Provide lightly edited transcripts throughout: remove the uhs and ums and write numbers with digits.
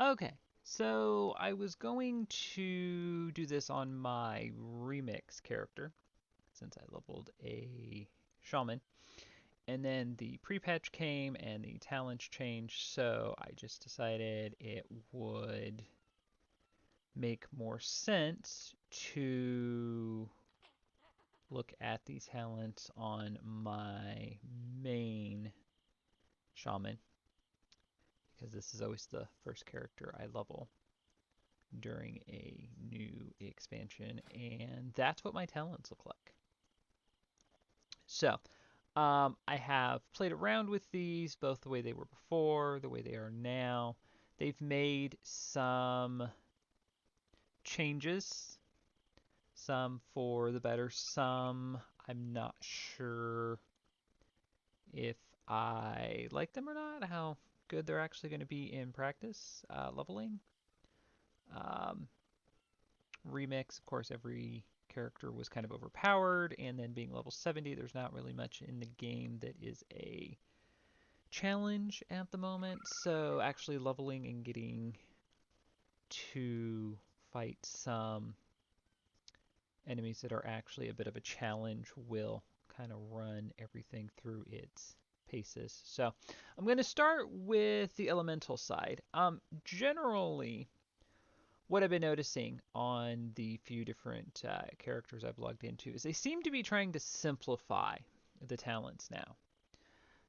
Okay, so I was going to do this on my remix character since I leveled a shaman. And then the pre-patch came and the talents changed, so I just decided it would make more sense to look at the talents on my main shaman because this is always the first character I level during a new expansion, and that's what my talents look like. So, I have played around with these, both the way they were before, the way they are now. They've made some changes, some for the better, some I'm not sure if I like them or not, how good they're actually going to be in practice leveling. Um, Remix, of course, every character was kind of overpowered, and then being level 70, there's not really much in the game that is a challenge at the moment. So actually leveling and getting to fight some enemies that are actually a bit of a challenge will kind of run everything through its paces. So I'm going to start with the elemental side. Generally, what I've been noticing on the few different characters I've logged into is they seem to be trying to simplify the talents now.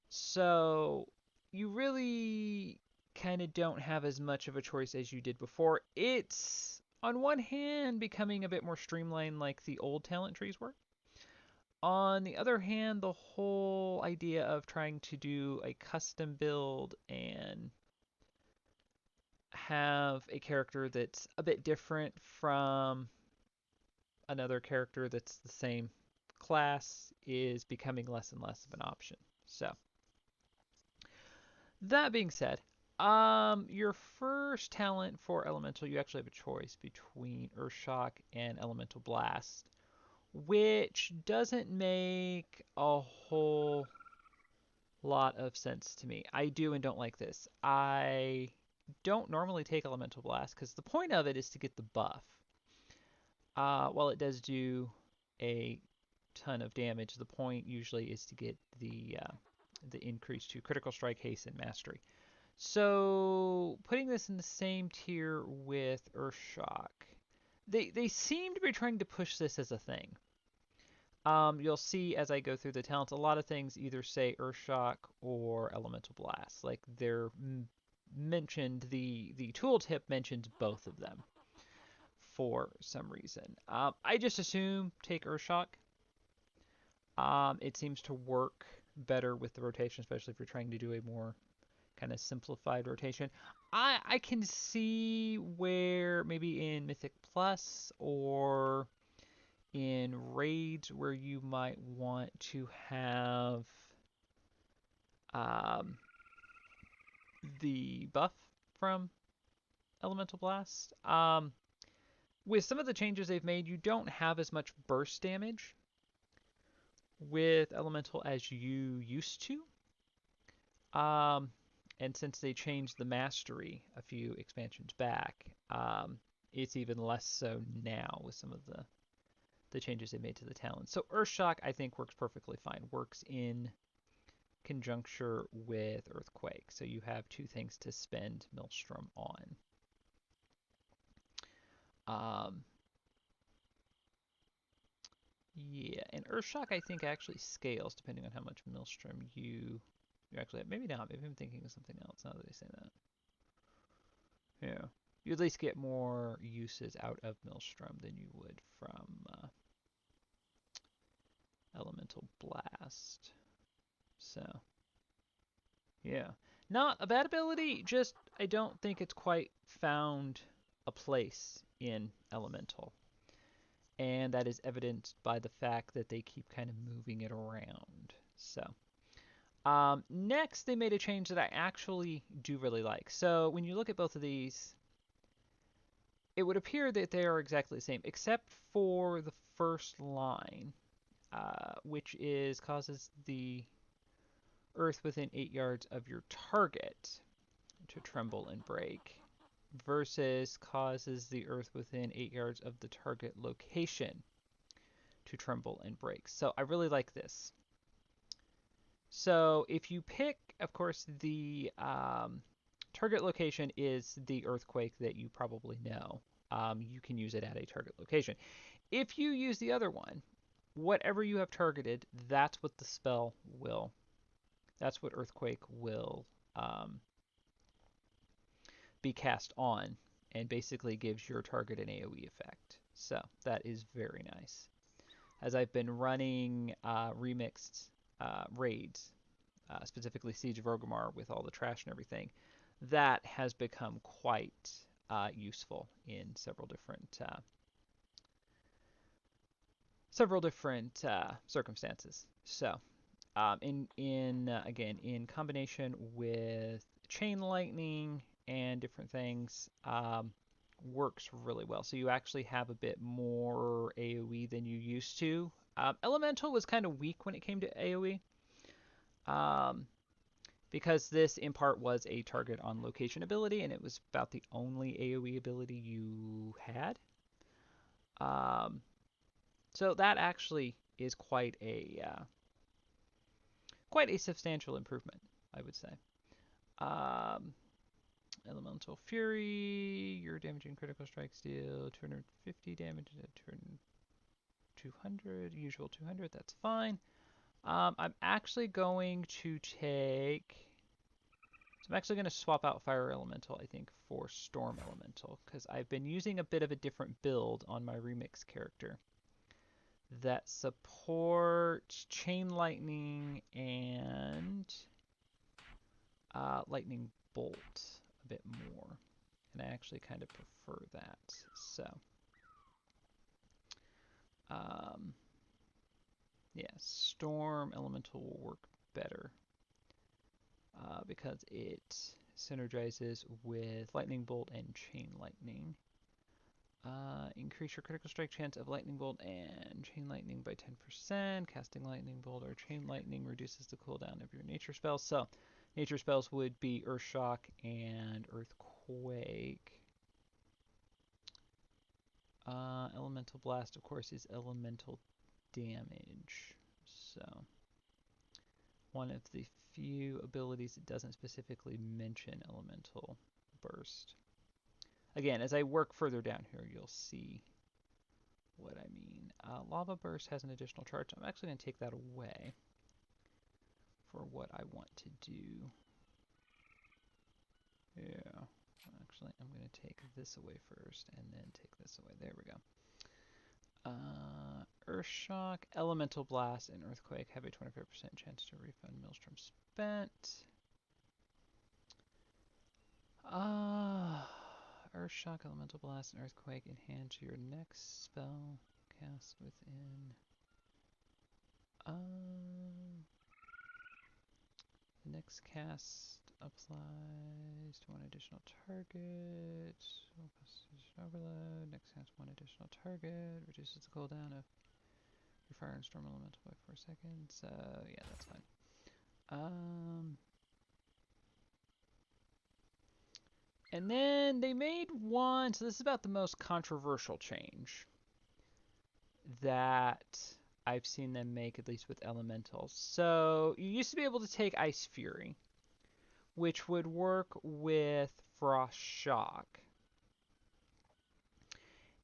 So you really kind of don't have as much of a choice as you did before. It's on one hand becoming a bit more streamlined like the old talent trees were. On the other hand, the whole idea of trying to do a custom build and have a character that's a bit different from another character that's the same class is becoming less and less of an option. So, that being said, your first talent for Elemental, you actually have a choice between Earthshock and Elemental Blast, which doesn't make a whole lot of sense to me. I do and don't like this. I don't normally take Elemental Blast because the point of it is to get the buff. While it does do a ton of damage, the point usually is to get the increase to critical strike, haste, and mastery. So putting this in the same tier with Earthshock, they seem to be trying to push this as a thing. You'll see as I go through the talents, a lot of things either say Earthshock or Elemental Blast. Like they're mentioned, the tooltip mentions both of them for some reason. I just assume take Earthshock. It seems to work better with the rotation, especially if you're trying to do a more kind of simplified rotation. I can see where maybe in Mythic Plus or in raids where you might want to have um, the buff from Elemental Blast. With some of the changes they've made, you don't have as much burst damage with Elemental as you used to. Um, and since they changed the mastery a few expansions back, it's even less so now with some of the changes they made to the talents. So Earthshock, I think, works perfectly fine. Works in conjuncture with Earthquake. So you have two things to spend Maelstrom on. Um, yeah, and Earthshock, I think, actually scales depending on how much Maelstrom you actually have. Maybe not. Maybe I'm thinking of something else now that I say that. Yeah. You at least get more uses out of Maelstrom than you would from Elemental Blast. So, yeah. Not a bad ability, just I don't think it's quite found a place in Elemental. And that is evidenced by the fact that they keep kind of moving it around. So, next, they made a change that I actually do really like. So, when you look at both of these, it would appear that they are exactly the same, except for the first line, which is causes the earth within 8 yards of your target to tremble and break. versus causes the earth within 8 yards of the target location to tremble and break. So I really like this. So if you pick, of course, the target location is the earthquake that you probably know. You can use it at a target location. If you use the other one, whatever you have targeted, that's what the spell will. That's what earthquake will be cast on, and basically gives your target an AoE effect. So that is very nice. As I've been running remixed raids, specifically Siege of Orgrimmar with all the trash and everything, that has become quite useful in several different circumstances. So in again in combination with chain lightning and different things, works really well. So you actually have a bit more AoE than you used to. Elemental was kind of weak when it came to AoE. Um, because this in part was a target on location ability, and it was about the only AoE ability you had. Um, so that actually is quite a substantial improvement, I would say. Um, Elemental Fury, your damaging critical strikes deal 250 damage at turn 200, usual 200, that's fine. I'm actually going to take. So I'm actually going to swap out Fire Elemental, I think, for Storm Elemental, because I've been using a bit of a different build on my Remix character that supports Chain Lightning and Lightning Bolt a bit more. And I actually kind of prefer that. So, um, yeah, Storm Elemental will work better because it synergizes with Lightning Bolt and Chain Lightning. Increase your critical strike chance of Lightning Bolt and Chain Lightning by 10%. Casting Lightning Bolt or Chain Lightning reduces the cooldown of your nature spells. So, nature spells would be Earth Shock and Earthquake. Elemental Blast, of course, is elemental damage. So, one of the few abilities that doesn't specifically mention Elemental Burst. Again, as I work further down here, you'll see what I mean. Lava Burst has an additional charge. I'm actually going to take that away for what I want to do. Yeah. Actually, I'm going to take this away first and then take this away. There we go. Earth Shock, Elemental Blast, and Earthquake have a 25% chance to refund Maelstrom spent. Earth Shock, Elemental Blast, and Earthquake enhance your next spell cast within. The next cast applies to one additional target. Overload. Next cast one additional target. Reduces the cooldown of your fire and storm elemental by 4 seconds. Yeah, that's fine. And then they made one. So this is about the most controversial change that I've seen them make, at least with elementals. So you used to be able to take Ice Fury, which would work with Frost Shock.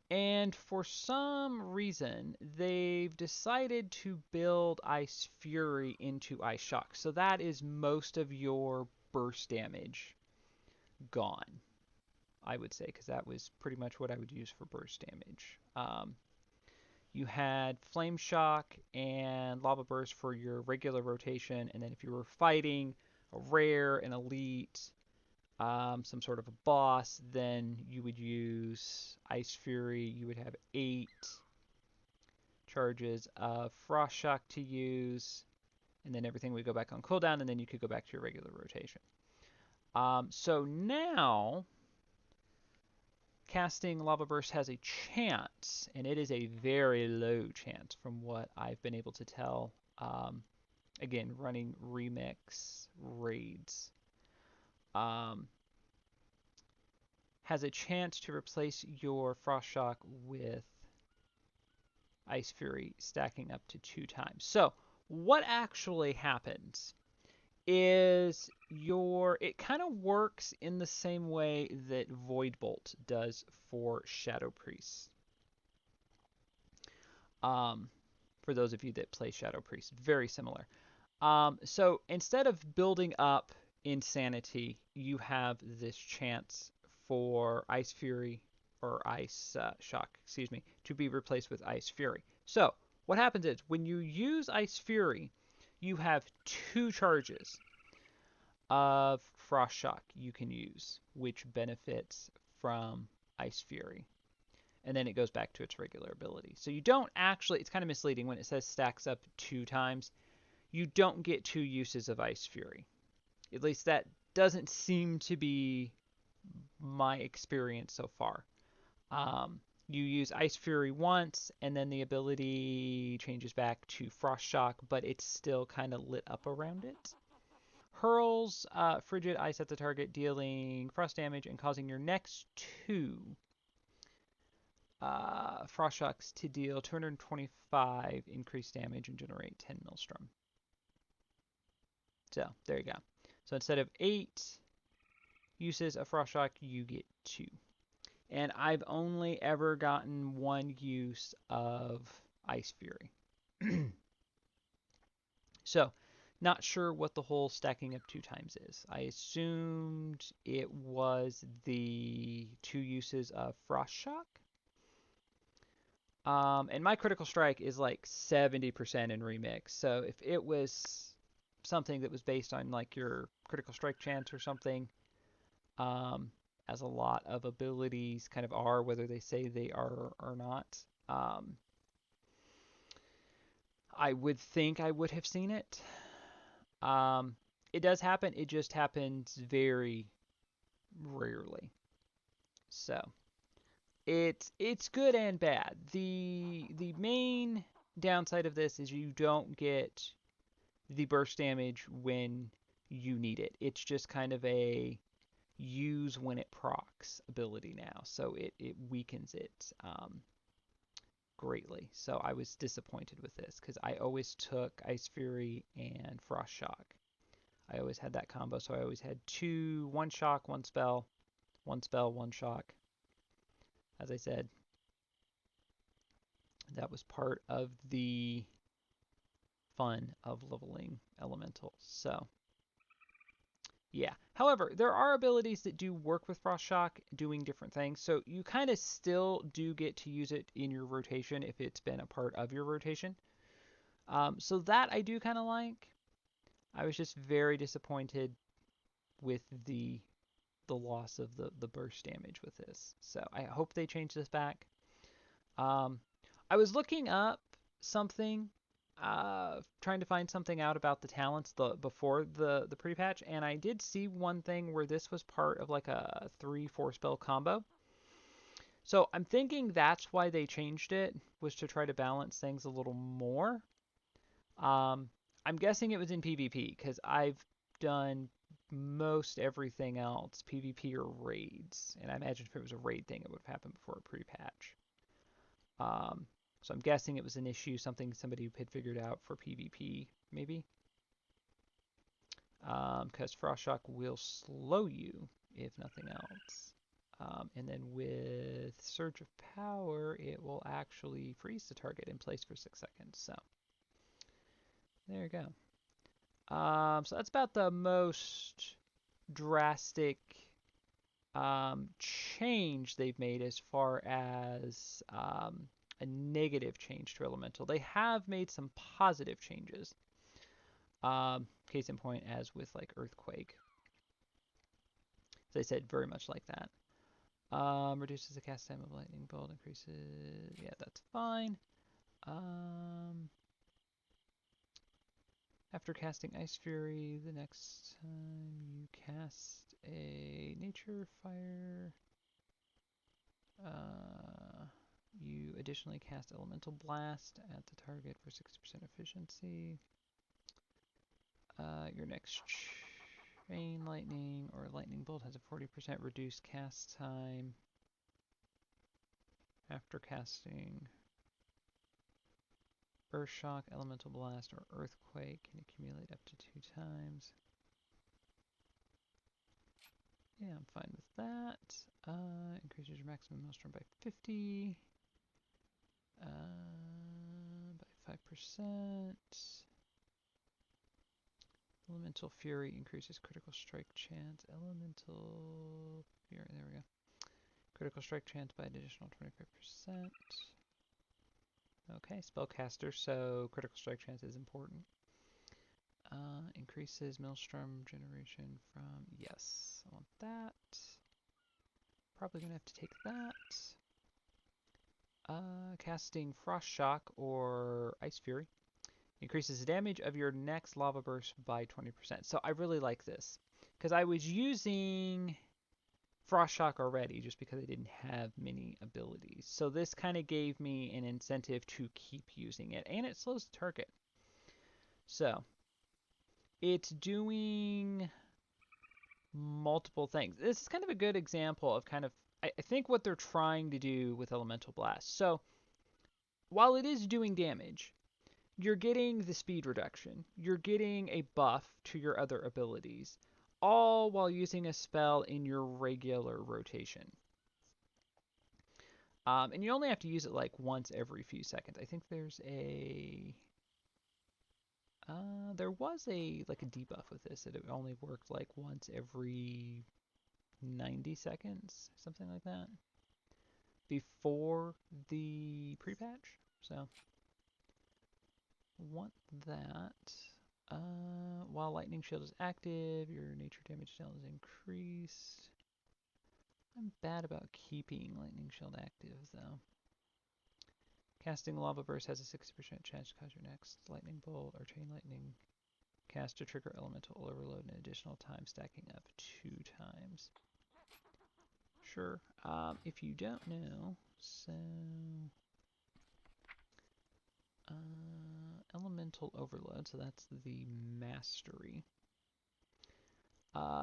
And for some reason, they've decided to build Ice Fury into Ice Shock. So that is most of your burst damage gone, I would say, because that was pretty much what I would use for burst damage. You had Flame Shock and Lava Burst for your regular rotation, and then if you were fighting a rare, an elite, some sort of a boss, then you would use Ice Fury. You would have 8 charges of Frost Shock to use, and then everything would go back on cooldown, and then you could go back to your regular rotation. So now, casting Lava Burst has a chance, and it is a very low chance from what I've been able to tell. Again, running remix raids. has a chance to replace your Frost Shock with Ice Fury, stacking up to 2 times. So what actually happens is it kind of works in the same way that Void Bolt does for Shadow Priest. Um, for those of you that play Shadow Priest, very similar. So instead of building up Insanity, you have this chance for Ice Fury or Ice Shock, excuse me, to be replaced with Ice Fury. So what happens is when you use Ice Fury, you have 2 charges of Frost Shock you can use, which benefits from Ice Fury. And then it goes back to its regular ability. So you don't actually, it's kind of misleading when it says stacks up 2 times. You don't get 2 uses of Ice Fury. At least that doesn't seem to be my experience so far. You use Ice Fury once, and then the ability changes back to Frost Shock, but it's still kind of lit up around it. Hurls frigid ice at the target, dealing frost damage and causing your next 2 Frost Shocks to deal 225 increased damage and generate 10 Maelstrom. So there you go. So instead of 8 uses of Frost Shock, you get 2. And I've only ever gotten 1 use of Ice Fury. So, not sure what the whole stacking up 2 times is. I assumed it was the 2 uses of Frost Shock. And my critical strike is like 70% in remix. So if it was something that was based on like your critical strike chance or something, um, as a lot of abilities kind of are, whether they say they are or not, I would think I would have seen it. Um, it does happen. It just happens very rarely. So it's good and bad. The main downside of this is you don't get the burst damage when you need it. It's just kind of a use when it procs ability now, so it weakens it greatly. So I was disappointed with this because I always took Ice Fury and Frost Shock. I always had that combo, so I always had 1 shock, 1 spell, 1 spell, 1 shock. As I said, that was part of the fun of leveling elementals. So yeah. However, there are abilities that do work with Frost Shock doing different things. So you kind of still do get to use it in your rotation if it's been a part of your rotation. So that I do kind of like. I was just very disappointed with the loss of the burst damage with this. So I hope they change this back. Um, I was looking up something, trying to find something out about the talents before the pre-patch, and I did see one thing where this was part of like a 3-4 spell combo. So I'm thinking that's why they changed it, was to try to balance things a little more. Um, I'm guessing it was in PvP because I've done most everything else PvP or raids, and I imagine if it was a raid thing, it would have happened before a pre-patch. Um, so I'm guessing it was an issue, something somebody had figured out for PvP, maybe. Because Frost Shock will slow you, if nothing else. And then with Surge of Power, it will actually freeze the target in place for 6 seconds. So there you go. So that's about the most drastic change they've made as far as a negative change to Elemental. They have made some positive changes. Case in point, as with like Earthquake. As I said, very much like that. Reduces the cast time of Lightning Bolt, increases. Yeah, that's fine. After casting Ice Fury, the next time you cast a Nature Fire, you additionally cast Elemental Blast at the target for 60% efficiency. Your next Rain, lightning, or lightning bolt has a 40% reduced cast time after casting. Earth shock, elemental blast, or earthquake can accumulate up to 2 times. Yeah, I'm fine with that. Increases your maximum maelstrom by 50. By 5%. Elemental Fury increases critical strike chance. Elemental Fury, there we go. Critical strike chance by an additional 25%. Okay, spellcaster, so critical strike chance is important. Increases Maelstrom generation from, yes, I want that. Probably gonna have to take that. Casting Frost Shock or Ice Fury. Increases the damage of your next lava burst by 20%. So I really like this. Because I was using Frost Shock already just because I didn't have many abilities. So this kind of gave me an incentive to keep using it. And it slows the target. So it's doing multiple things. This is kind of a good example of kind of, I think what they're trying to do with Elemental Blast. So while it is doing damage, you're getting the speed reduction. You're getting a buff to your other abilities, all while using a spell in your regular rotation. And you only have to use it like once every few seconds. I think there's a there was a like a debuff with this that it only worked like once every 90 seconds, something like that, before the pre-patch. So want that. While Lightning Shield is active, your nature damage down is increased. I'm bad about keeping Lightning Shield active, though. Casting Lava Burst has a 60% chance to cause your next Lightning Bolt or Chain Lightning cast to trigger Elemental Overload an additional time, stacking up 2 times. Sure. If you don't know, so... Elemental Overload, so that's the Mastery.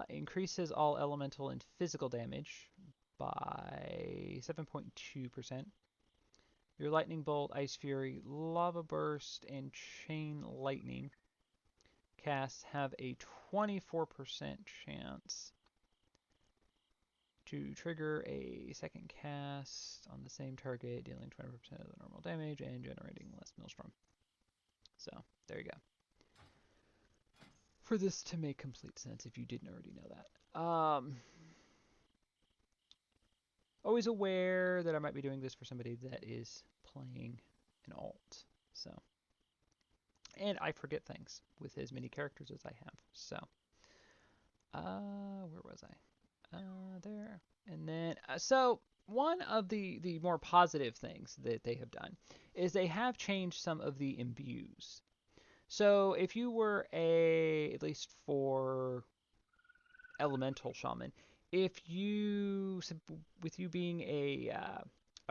Increases all elemental and physical damage by 7.2%. Your Lightning Bolt, Ice Fury, Lava Burst, and Chain Lightning casts have a 24% chance to trigger a second cast on the same target, dealing 20% of the normal damage and generating less Maelstrom. So, there you go. For this to make complete sense if you didn't already know that. Always aware that I might be doing this for somebody that is playing an alt. So, and I forget things with as many characters as I have. So, where was I? There. And then, so one of the more positive things that they have done is they have changed some of the imbues. So if you were at least for elemental shaman, if you, with you being a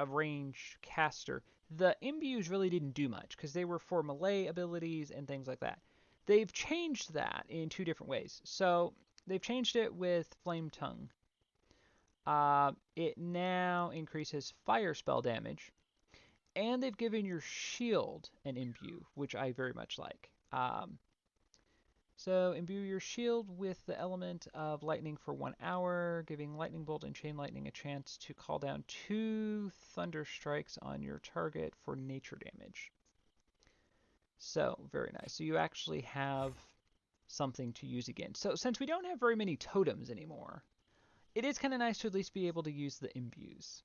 range caster, the imbues really didn't do much because they were for melee abilities and things like that. They've changed that in 2 different ways. So they've changed it with Flame Tongue. It now increases fire spell damage, and they've given your shield an imbue, which I very much like. So imbue your shield with the element of lightning for 1 hour, giving lightning bolt and chain lightning a chance to call down 2 thunder strikes on your target for nature damage. So very nice. So you actually have something to use again. So since we don't have very many totems anymore, it is kind of nice to at least be able to use the imbues.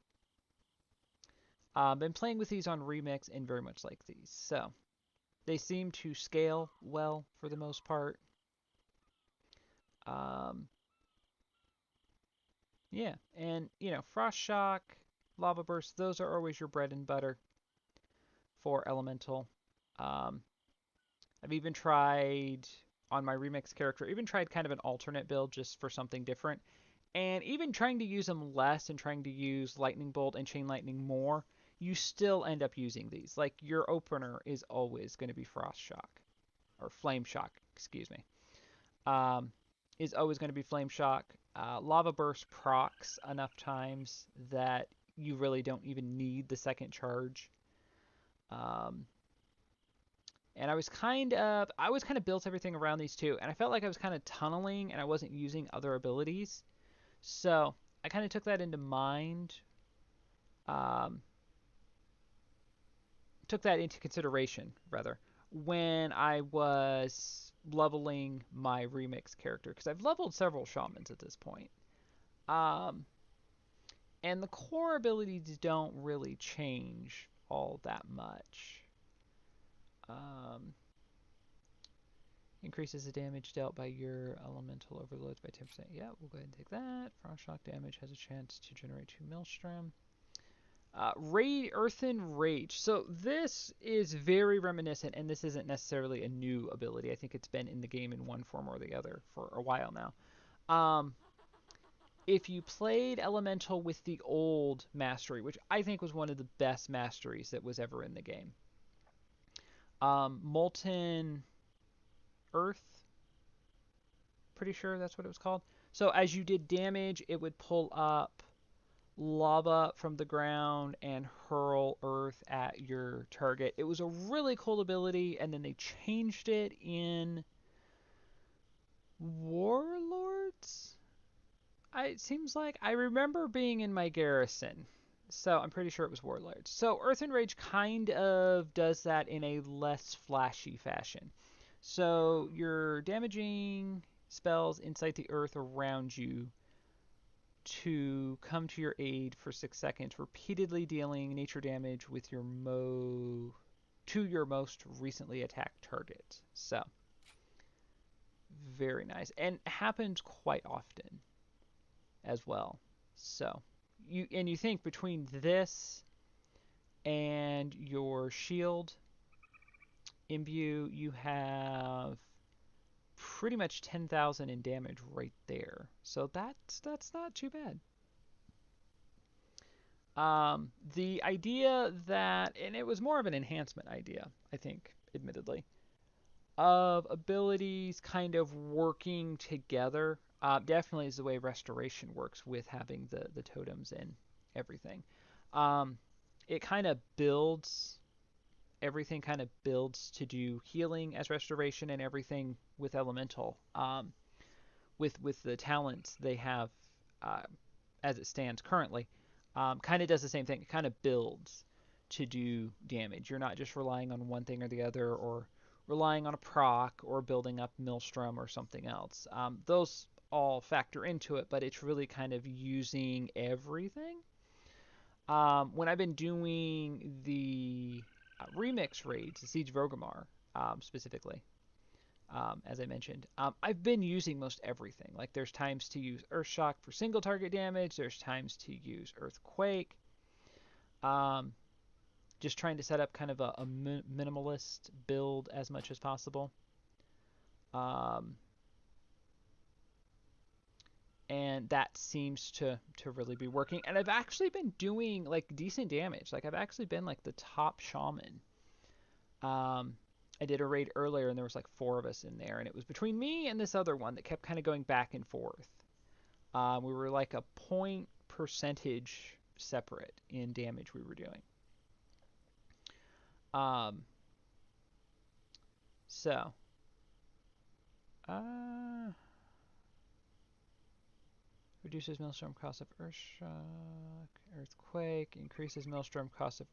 Been playing with these on Remix and very much like these. So they seem to scale well for the most part. Yeah, and you know, Frost Shock, Lava Burst, those are always your bread and butter for Elemental. Um, I've even tried on my Remix character, even tried kind of an alternate build just for something different. And even trying to use them less and trying to use Lightning Bolt and Chain Lightning more, you still end up using these. Like your opener is always going to be Frost Shock or Flame Shock, excuse me. Um, is always going to be Flame Shock. Lava Burst procs enough times that you really don't even need the second charge. Um, and I was kind of built everything around these two, and I felt like I was kind of tunneling and I wasn't using other abilities. So I kind of took that into mind, um, took that into consideration rather, when I was leveling my remix character, because I've leveled several shamans at this point. Um, and the core abilities don't really change all that much. Um, increases the damage dealt by your elemental overloads by 10%. Yeah, we'll go ahead and take that. Frost shock damage has a chance to generate 2 Maelstrom. Earthen Rage. So this is very reminiscent, and this isn't necessarily a new ability. I think it's been in the game in one form or the other for a while now. If you played Elemental with the old mastery, which I think was one of the best masteries that was ever in the game, Molten Earth, pretty sure that's what it was called. So as you did damage, it would pull up lava from the ground and hurl earth at your target. It was a really cool ability, and then they changed it in Warlords. It seems like I remember being in my garrison, so I'm pretty sure it was Warlords. So Earth and Rage kind of does that in a less flashy fashion. So you're damaging spells inside the earth around you to come to your aid for 6 seconds, repeatedly dealing nature damage with to your most recently attacked target. So very nice, and happens quite often as well. So you think between this and your shield imbue, you have pretty much 10,000 in damage right there. So that's not too bad. The idea that, and it was more of an enhancement idea, I think, admittedly, of abilities kind of working together. Definitely is the way restoration works with having the totems and everything. Um, it kind of builds, everything kind of builds to do healing as restoration, and everything with elemental. With the talents they have, uh, as it stands currently, kind of does the same thing. It kind of builds to do damage. You're not just relying on one thing or the other, or relying on a proc, or building up Maelstrom or something else. Those all factor into it, but it's really kind of using everything. When I've been doing the remix raids, the Siege of Orgrimmar specifically, as I mentioned. I've been using most everything. Like there's times to use Earthshock for single target damage. There's times to use Earthquake. Um, just trying to set up kind of a minimalist build as much as possible. Um, and that seems to really be working. And I've actually been doing like decent damage. Like I've actually been like the top shaman. Um, I did a raid earlier, and there was like 4 of us in there, and it was between me and this other one that kept kind of going back and forth. We were like a point percentage separate in damage we were doing. Um, so, uh, reduces Maelstrom cost of Earthshock, Earthquake, increases Maelstrom cost of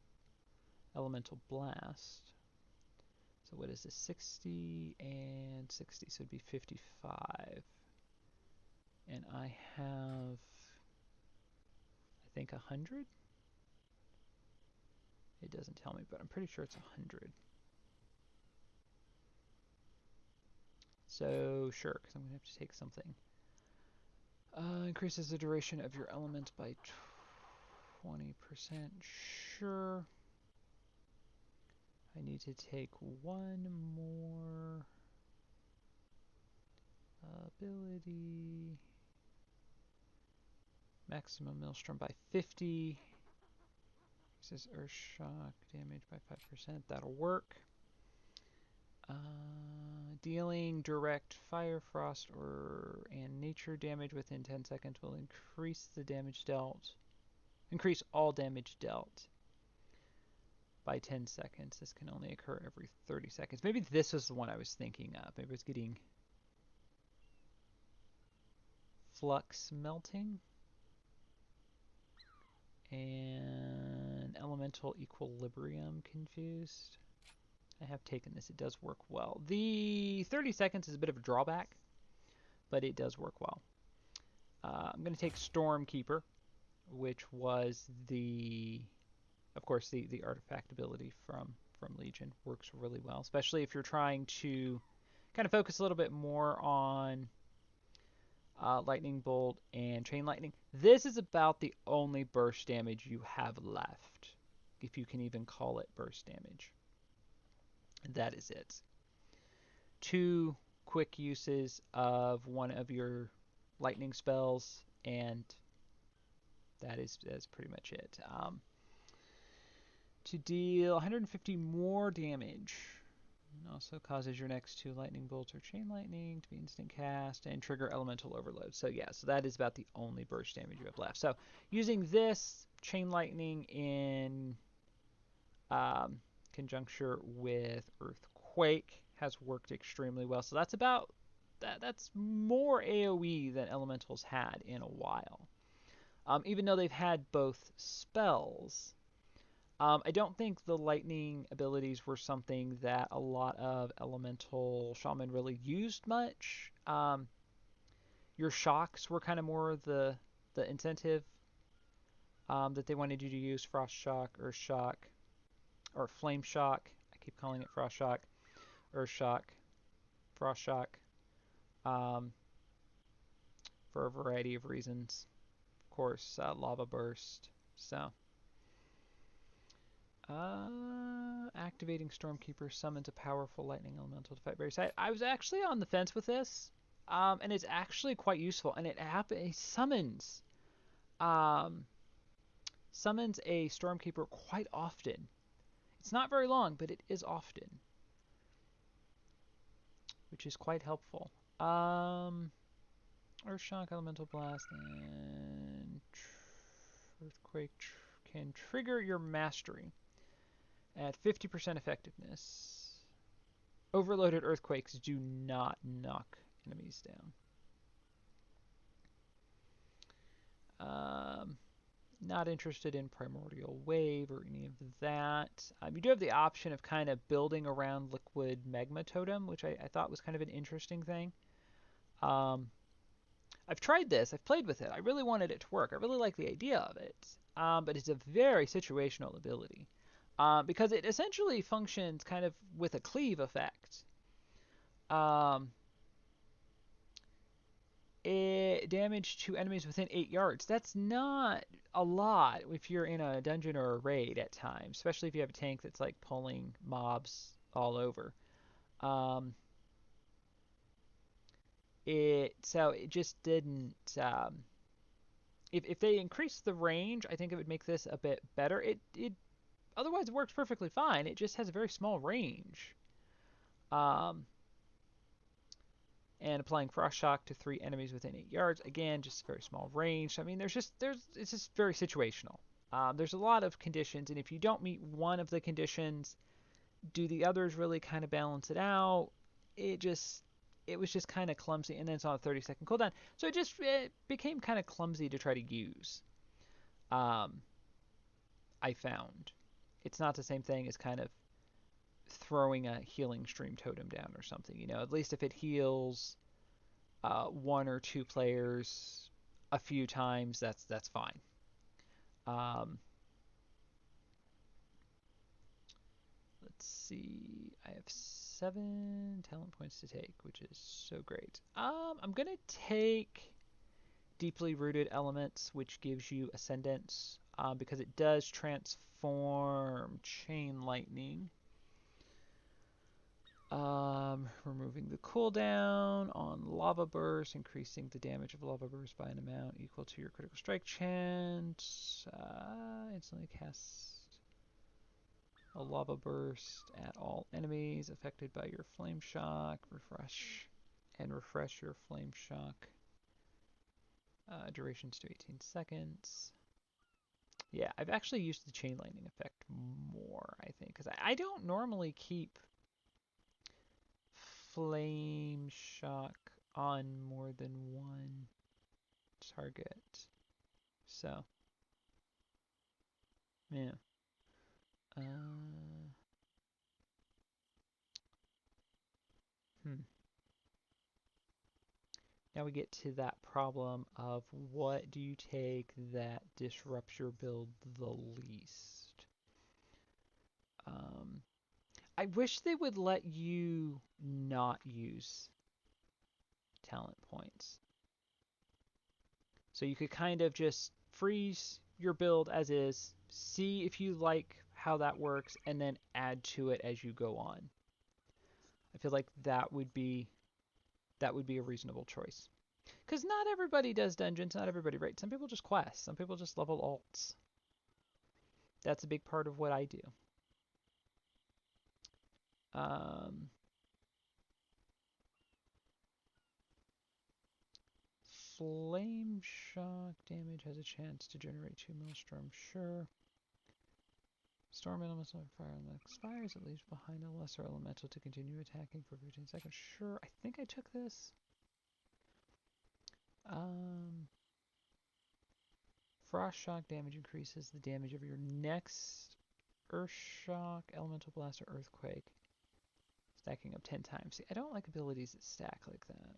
Elemental Blast. So what is this? 60 and 60, so it'd be 55. And I have, I think, 100? It doesn't tell me, but I'm pretty sure it's 100. So, sure, because I'm going to have to take something. Increases the duration of your element by 20%. Sure. I need to take one more ability. Maximum Maelstrom by 50. This is Earth Shock damage by 5%. That'll work. Dealing direct fire, frost, and nature damage within 10 seconds will increase the damage dealt. Increase all damage dealt by 10 seconds. This can only occur every 30 seconds. Maybe this was the one I was thinking of. Maybe I was getting flux melting and elemental equilibrium confused. I have taken this. It does work well. The 30 seconds is a bit of a drawback, but it does work well. I'm going to take Stormkeeper, which was of course, the artifact ability from Legion. Works really well, especially if you're trying to kind of focus a little bit more on Lightning Bolt and Chain Lightning. This is about the only burst damage you have left, if you can even call it burst damage. That is it. 2 quick uses of one of your lightning spells, and that's pretty much it. To deal 150 more damage. It also causes your next 2 lightning bolts or chain lightning to be instant cast and trigger elemental overload. So yeah, so that is about the only burst damage you have left. So using this chain lightning in conjuncture with earthquake has worked extremely well. So that's about that's more AoE than elementals had in a while. Even though they've had both spells, I don't think the lightning abilities were something that a lot of elemental shaman really used much. Your shocks were kind of more the incentive that they wanted you to use: frost shock, earth shock, or flame shock. I keep calling it frost shock, earth shock, frost shock, um, for a variety of reasons. Of course, lava burst. So. Activating Stormkeeper summons a powerful lightning elemental to fight Barry's side. I was actually on the fence with this, and it's actually quite useful. And it summons a Stormkeeper quite often. It's not very long, but it is often, which is quite helpful. Earthshock, Elemental Blast, and Earthquake can trigger your mastery at 50% effectiveness. Overloaded earthquakes do not knock enemies down. Not interested in Primordial Wave or any of that. You do have the option of kind of building around Liquid Magma Totem, which I thought was kind of an interesting thing. I've tried this. I've played with it. I really wanted it to work. I really like the idea of it. But it's a very situational ability. Because it essentially functions kind of with a cleave effect. Damage to enemies within 8 yards. That's not a lot if you're in a dungeon or a raid at times, especially if you have a tank that's like pulling mobs all over. So it just didn't. If they increased the range, I think it would make this a bit better. It otherwise it works perfectly fine. It just has a very small range. And applying frost shock to 3 enemies within 8 yards. Again, just a very small range. I mean, it's just very situational. There's a lot of conditions, and if you don't meet one of the conditions, do the others really kind of balance it out? It was just kind of clumsy, and then it's on a 30-second cooldown, so it became kind of clumsy to try to use. I found it's not the same thing as kind of throwing a healing stream totem down or something. At least if it heals 1 or 2 players a few times, that's fine. Let's see. I have 7 talent points to take, which is so great. I'm gonna take Deeply Rooted Elements, which gives you Ascendance, because it does transform Chain Lightning. Removing the cooldown on Lava Burst, increasing the damage of Lava Burst by an amount equal to your critical strike chance. Instantly cast A lava burst at all enemies affected by your flame shock. Refresh. And refresh your flame shock. Durations to 18 seconds. Yeah, I've actually used the chain lightning effect more, I think, because I don't normally keep flame shock on more than one target. So, yeah. Uh, hmm. Now we get to that problem of what do you take that disrupts your build the least? Um, I wish they would let you not use talent points. So you could kind of just freeze your build as is, see if you like how that works, and then add to it as you go on. I feel like that would be a reasonable choice. Because not everybody does dungeons, not everybody rates. Some people just quest, some people just level alts. That's a big part of what I do. Um, Flame shock damage has a chance to generate 2 Maelstrom, sure. Storm elemental fire elemental expires. It leaves behind a lesser elemental to continue attacking for 15 seconds. Sure, I think I took this. Frost shock damage increases the damage of your next Earth shock, elemental blast, or earthquake, stacking up 10 times. See, I don't like abilities that stack like that.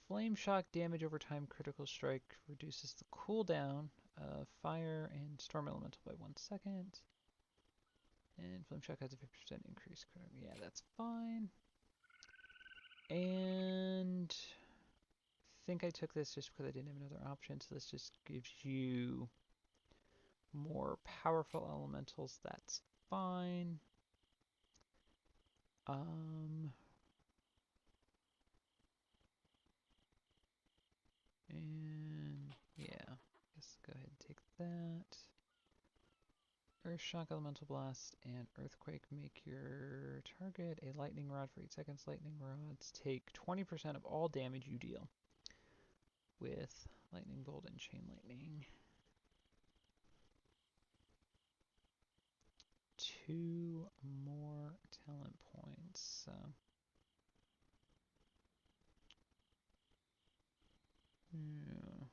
Flame shock damage over time, critical strike reduces the cooldown of fire and storm elemental by 1 second. And flame shock has a 50% increase. Yeah, that's fine. And I think I took this just because I didn't have another option. So this just gives you more powerful elementals. That's fine. And yeah, let's go ahead and take that. Earth Shock, Elemental Blast, and Earthquake make your target a lightning rod for 8 seconds. Lightning rods take 20% of all damage you deal with Lightning Bolt and Chain Lightning. 2 more talent points. So. Yeah.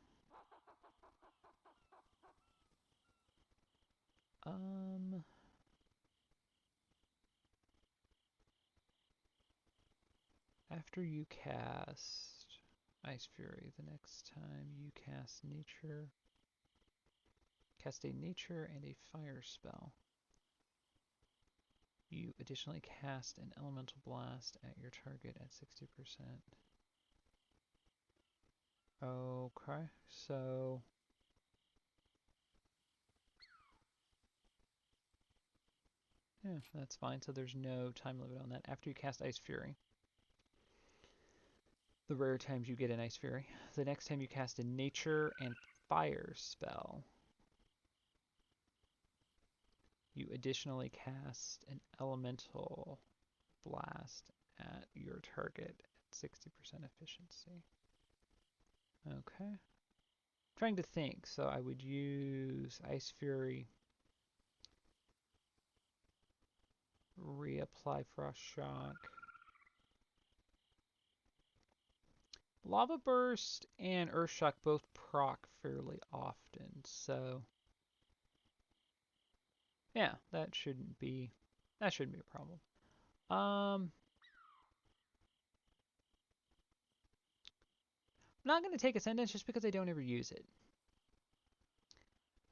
After you cast Ice Fury, the next time you cast Nature, cast a Nature and a Fire spell, you additionally cast an Elemental Blast at your target at 60%. Okay, so yeah, that's fine. So there's no time limit on that. After you cast Ice Fury, the rare times you get an Ice Fury, the next time you cast a Nature and Fire spell, you additionally cast an Elemental Blast at your target at 60% efficiency. Okay. Trying to think. So I would use Ice Fury, reapply Frost Shock. Lava Burst and Earth Shock both proc fairly often, so yeah, that shouldn't be a problem. I'm not going to take Ascendance just because I don't ever use it.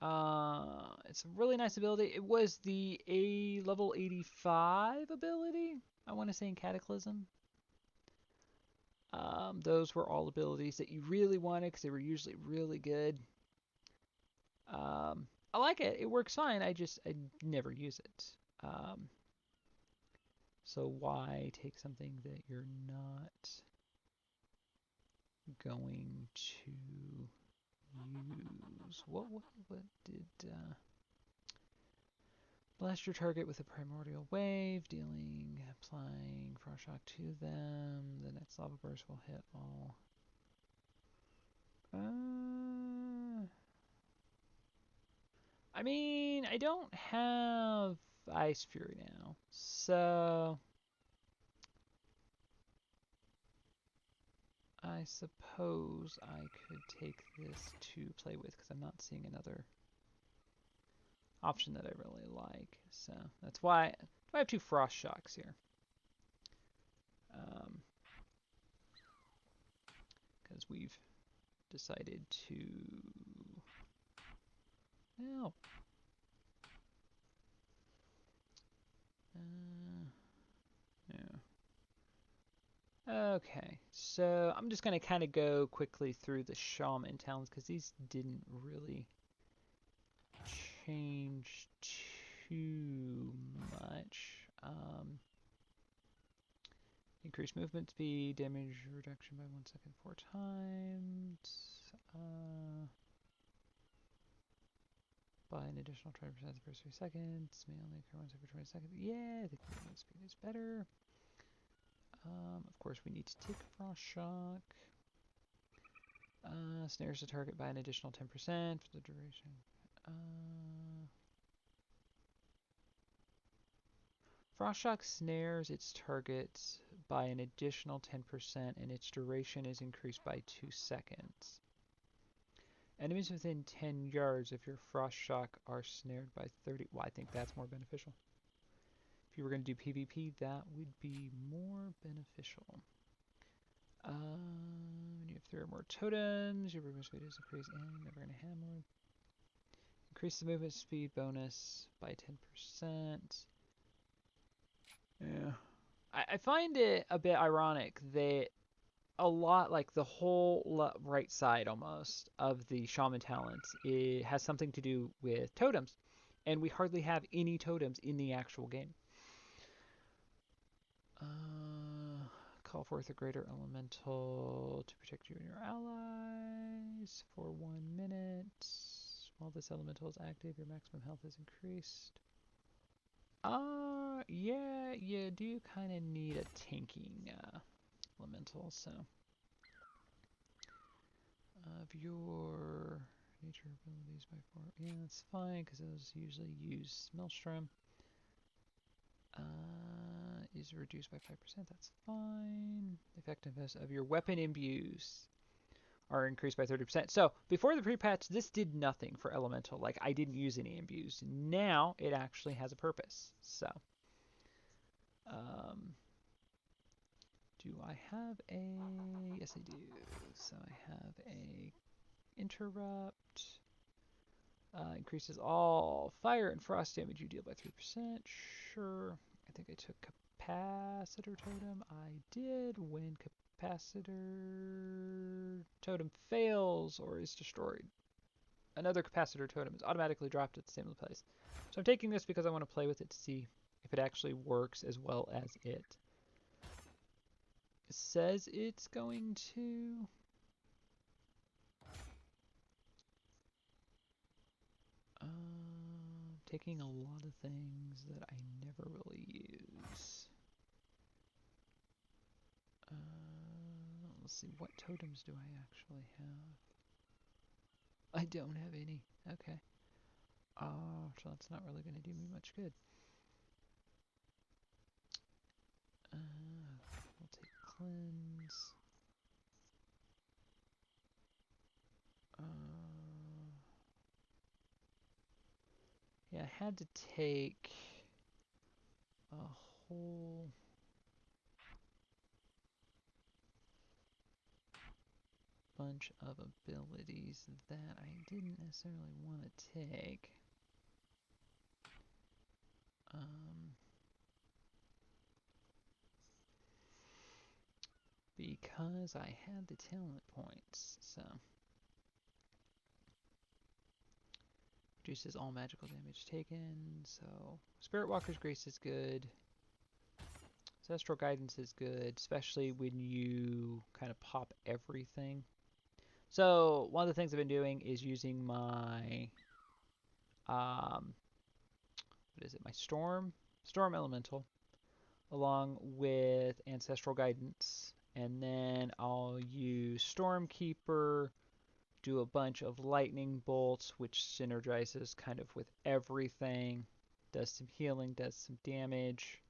It's a really nice ability. It was the A level 85 ability, I want to say, in Cataclysm. Those were all abilities that you really wanted because they were usually really good. I like it. It works fine. I never use it. So why take something that you're not going to What did blast your target with a primordial wave, applying frost shock to them. The next lava burst will hit all. I mean, I don't have Ice Fury now, so I suppose I could take this to play with because I'm not seeing another option that I really like. So that's why I have two Frost Shocks here. Because we've decided to... No. Yeah. Okay, so I'm just going to kind of go quickly through the Shaman talents because these didn't really change too much. Increase movement speed, damage reduction by 1 second 4 times. By an additional 20% the first 3 seconds. May only occur once every 20 seconds. Yeah, I think movement speed is better. Of course, we need to take Frost Shock. Snares the target by an additional 10% for the duration. Frost Shock snares its target by an additional 10% and its duration is increased by 2 seconds. Enemies within 10 yards of your Frost Shock are snared by 30. Well, I think that's more beneficial. If you were going to do PvP, that would be more beneficial. You have 3 or more totems. Your movement speed is increased and never going to hammer. Increase the movement speed bonus by 10%. Yeah. I find it a bit ironic that a lot, like the whole right side almost of the Shaman talents, it has something to do with totems. And we hardly have any totems in the actual game. Call forth a greater elemental to protect you and your allies for 1 minute. While this elemental is active, your maximum health is increased. Yeah, you do kind of need a tanking elemental, so. Of your nature abilities by 4. Yeah, that's fine, because those usually use Maelstrom. Is reduced by 5%, that's fine. Effectiveness of your weapon imbues are increased by 30%. So, before the pre-patch, this did nothing for Elemental. Like, I didn't use any imbues. Now, it actually has a purpose. So, do I have a... Yes, I do. So, I have a interrupt. Increases all fire and frost damage you deal by 3%. Sure. I think I took capacitor totem. I did. When capacitor totem fails or is destroyed, another capacitor totem is automatically dropped at the same place. So I'm taking this because I want to play with it to see if it actually works as well as it says it's going to. Taking a lot of things that I never really use. Let's see, what totems do I actually have? I don't have any. Okay. So that's not really going to do me much good. We'll take cleanse. Yeah, I had to take a whole bunch of abilities that I didn't necessarily want to take. Because I had the talent points, so. Reduces all magical damage taken, so Spirit Walker's Grace is good. Ancestral Guidance is good, especially when you kind of pop everything. So one of the things I've been doing is using my what is it? My storm elemental, along with ancestral guidance, and then I'll use Stormkeeper, do a bunch of lightning bolts, which synergizes kind of with everything, does some healing, does some damage.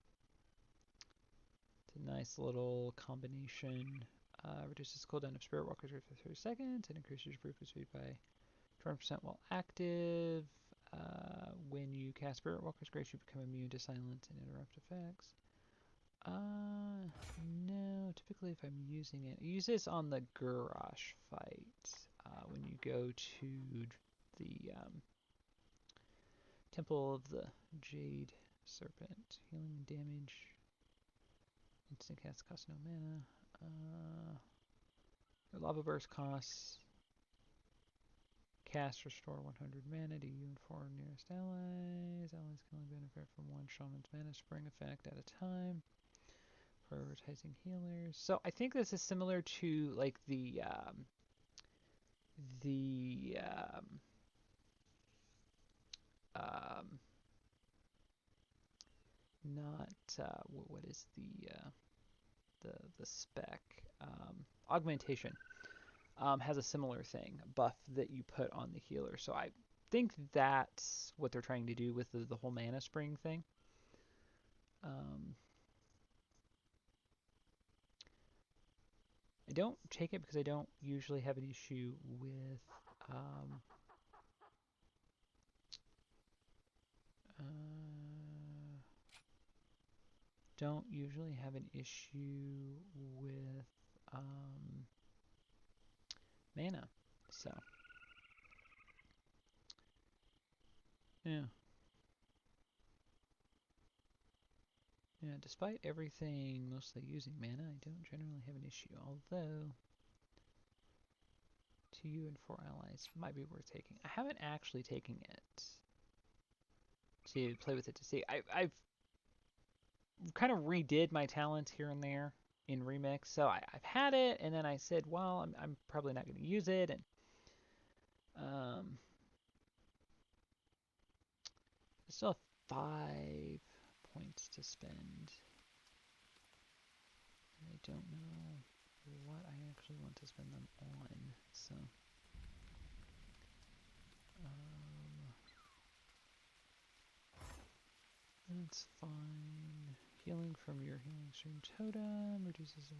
It's a nice little combination. Reduces cooldown of Spirit Walker's rate for 30 seconds and increases your brief speed by 20% while active. When you cast Spirit Walker's Grace, you become immune to silence and interrupt effects. No, typically if I'm using it, I use this on the Gurash fight. When you go to the Temple of the Jade Serpent, healing damage. Instant cast costs no mana. Your Lava Burst costs cast restore 100 mana to you and 4 nearest allies. Allies can only benefit from one Shaman's mana spring effect at a time. Prioritizing healers. So I think this is similar to like the not what is the spec augmentation has a similar thing, buff that you put on the healer. So I think that's what they're trying to do with the whole mana spring thing. I don't take it because I don't usually have an issue with don't usually have an issue with mana. So yeah. Yeah, despite everything mostly using mana, I don't generally have an issue, although 2 and 4 allies might be worth taking. I haven't actually taken it to play with it to see. I've kind of redid my talents here and there in Remix, so I've had it, and then I said, well, I'm probably not going to use it, and I still have 5 points to spend. And I don't know what I actually want to spend them on, so that's fine. Healing from your healing stream totem reduces the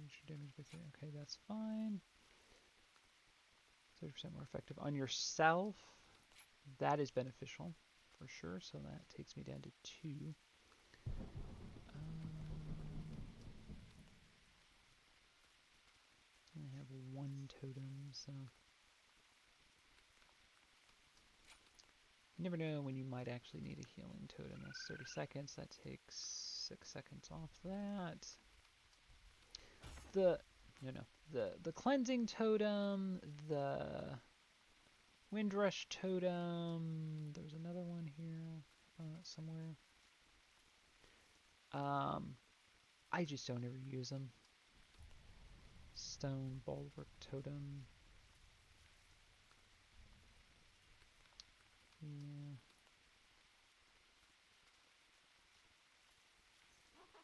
nature damage by 3. Okay, that's fine. 30% more effective on yourself. That is beneficial for sure. So that takes me down to 2. I have 1 totem, so you never know when you might actually need a healing totem. That's 30 seconds. That takes 6 seconds off that. The cleansing totem, the Windrush totem. There's another one here somewhere. I just don't ever use them. Stone Bulwark totem.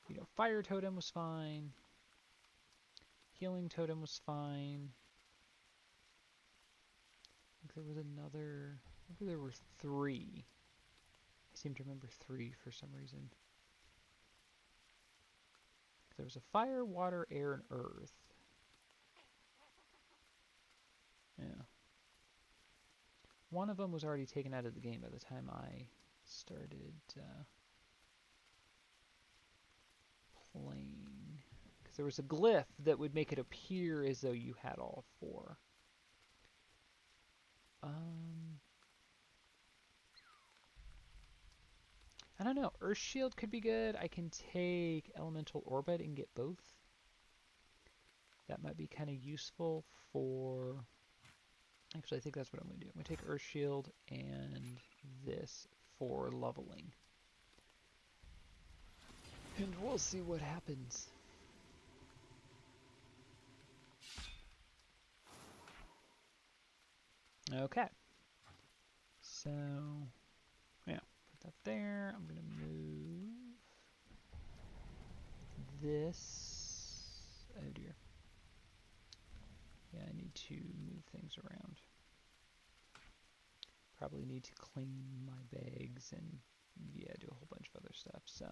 Yeah. Fire totem was fine. Healing totem was fine. I think there was another. Maybe there were 3. I seem to remember 3 for some reason. There was a fire, water, air, and earth. Yeah. One of them was already taken out of the game by the time I started playing. Because there was a glyph that would make it appear as though you had all 4. I don't know. Earth Shield could be good. I can take Elemental Orbit and get both. That might be kind of useful for... Actually, I think that's what I'm going to do. I'm going to take Earth Shield and this for leveling. And we'll see what happens. Okay. So, yeah, put that there. I'm going to move this. Oh dear. Yeah, I need to move things around. Probably need to clean my bags and, yeah, do a whole bunch of other stuff. So,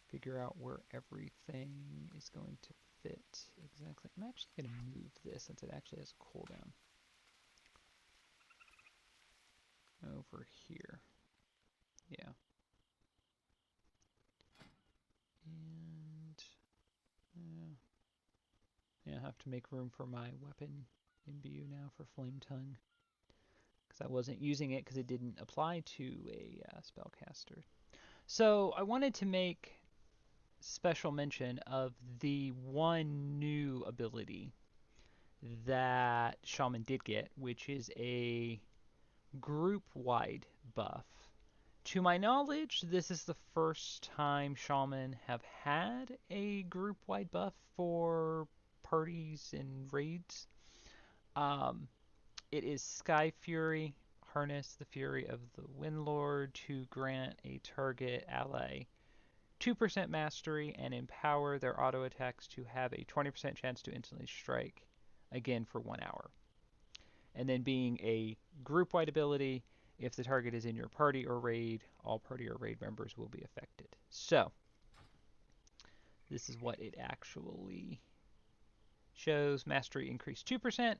figure out where everything is going to fit exactly. I'm actually going to move this since it actually has a cooldown over here. Yeah. And yeah, I have to make room for my weapon imbue now for Flame Tongue because I wasn't using it because it didn't apply to a spellcaster. So I wanted to make special mention of the one new ability that Shaman did get, which is a group-wide buff. To my knowledge, this is the first time Shaman have had a group-wide buff for parties and raids. Um, it is Sky Fury. Harness the fury of the Windlord to grant a target ally 2% mastery and empower their auto attacks to have a 20% chance to instantly strike again for 1 hour. And then being a group-wide ability, if the target is in your party or raid, all party or raid members will be affected. So, this is what it actually shows. Mastery increased 2%,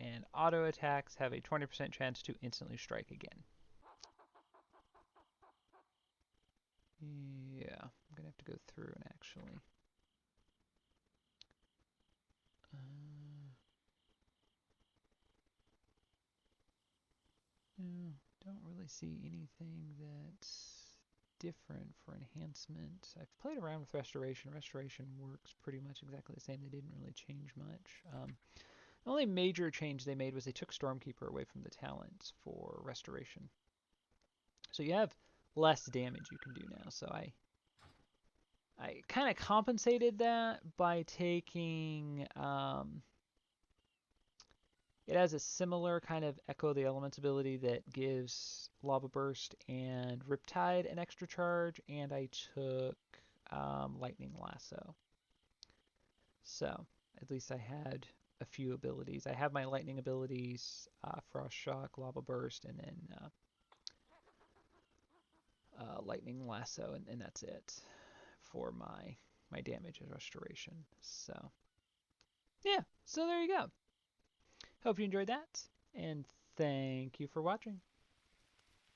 and auto attacks have a 20% chance to instantly strike again. Yeah, I'm going to have to go through and actually... yeah, don't really see anything that's different for enhancement. I've played around with restoration. Restoration works pretty much exactly the same. They didn't really change much. The only major change they made was they took Stormkeeper away from the talents for restoration. So you have less damage you can do now. So I kind of compensated that by taking it has a similar kind of Echo the Elements ability that gives Lava Burst and Riptide an extra charge, and I took Lightning Lasso. So at least I had a few abilities. I have my lightning abilities, Frost Shock, Lava Burst, and then Lightning Lasso, and that's it for my damage and restoration. So yeah, so there you go. Hope you enjoyed that, and thank you for watching.